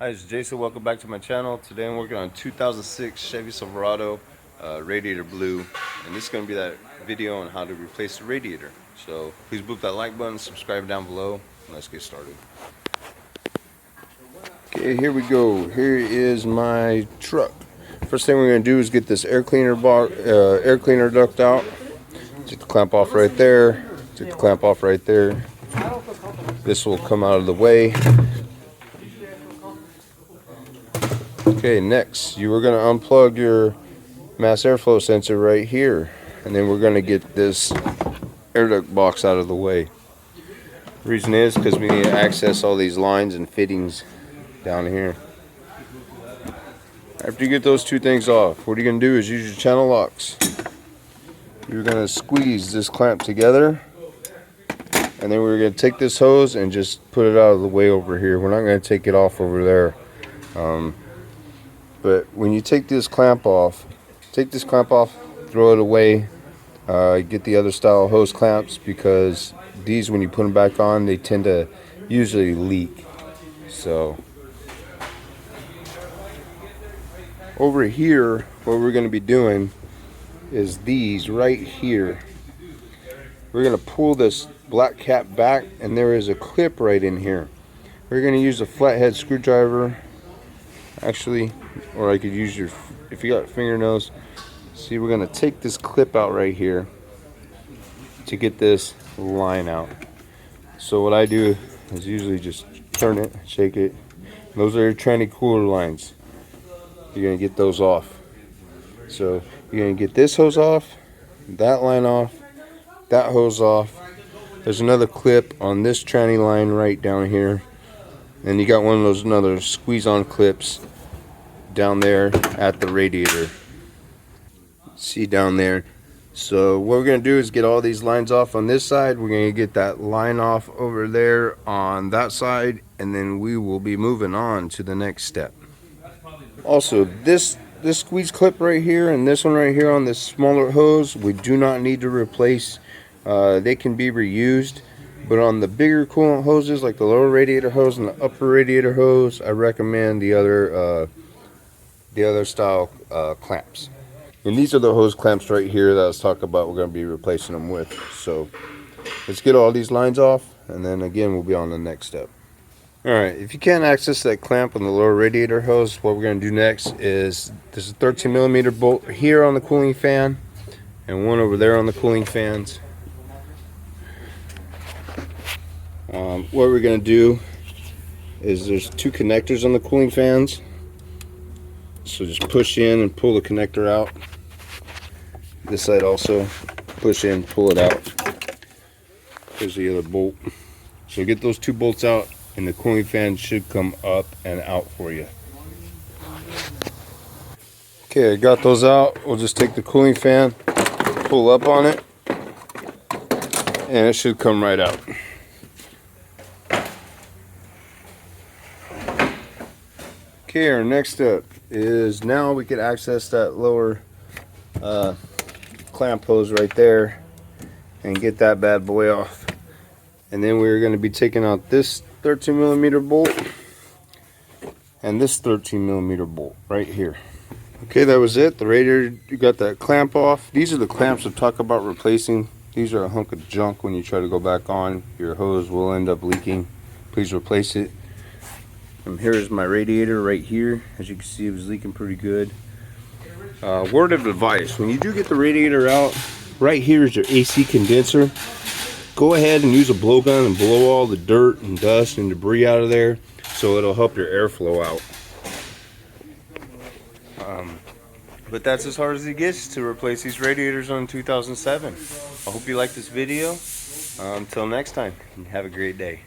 Hi, it's Jason. Welcome back to my channel. Today I'm working on 2006 Chevy Silverado Radiator Blue, and this is going to be that video on how to replace the radiator. So please boop that like button, subscribe down below, and let's get started. Okay, here we go. Here is my truck. First thing we're going to do is get this air cleaner duct out. Take the clamp off right there. Take the clamp off right there. This will come out of the way. Okay, next you are going to unplug your mass airflow sensor right here, and then we're going to get this air duct box out of the way. The reason is because we need to access all these lines and fittings down here. After you get those two things off, what you're going to do is use your channel locks. You're going to squeeze this clamp together, and then we're going to take this hose and just put it out of the way over here. We're not going to take it off over there. But when you take this clamp off, throw it away. Get the other style hose clamps, because these, when you put them back on, they tend to usually leak. So over here, what we're going to be doing is these right here. We're going to pull this black cap back, and there is a clip right in here. We're going to use a flathead screwdriver, actually, or I could use your, if you got fingernails. See, we're going to take this clip out right here to get this line out. So what I do is usually just turn it, shake it. Those are your tranny cooler lines. You're going to get those off. So you're going to get this hose off, that line off, that hose off. There's another clip on this tranny line right down here. And you got one of those another squeeze on clips down there at the radiator. See down there. So what we're going to do is get all these lines off on this side. We're going to get that line off over there on that side, and then we will be moving on to the next step. Also, this squeeze clip right here and this one right here on this smaller hose, we do not need to replace. They can be reused. But on the bigger coolant hoses, like the lower radiator hose and the upper radiator hose, I recommend the other style clamps. And these are the hose clamps right here that I was talking about we're going to be replacing them with. So let's get all these lines off, and then again we'll be on the next step. Alright, if you can't access that clamp on the lower radiator hose, what we're going to do next is, there's a 13mm bolt here on the cooling fan, and one over there on the cooling fans. What we're going to do is, there's two connectors on the cooling fans, so just push in and pull the connector out. This side also, push in, pull it out. Here's the other bolt. So get those two bolts out, and the cooling fan should come up and out for you. Okay, I got those out. We'll just take the cooling fan, pull up on it, and it should come right out. Okay, our next step is, now we can access that lower clamp hose right there and get that bad boy off. And then we're going to be taking out this 13mm bolt and this 13mm bolt right here. Okay, that was it. The radiator, you got that clamp off. These are the clamps I'm talking about replacing. These are a hunk of junk. When you try to go back on, your hose will end up leaking. Please replace it. And here's my radiator right here. As you can see, it was leaking pretty good. Word of advice: when you do get the radiator out, right here is your AC condenser. Go ahead and use a blowgun and blow all the dirt and dust and debris out of there, so it'll help your airflow out. But that's as hard as it gets to replace these radiators on 2007. I hope you like this video. Until next time, have a great day.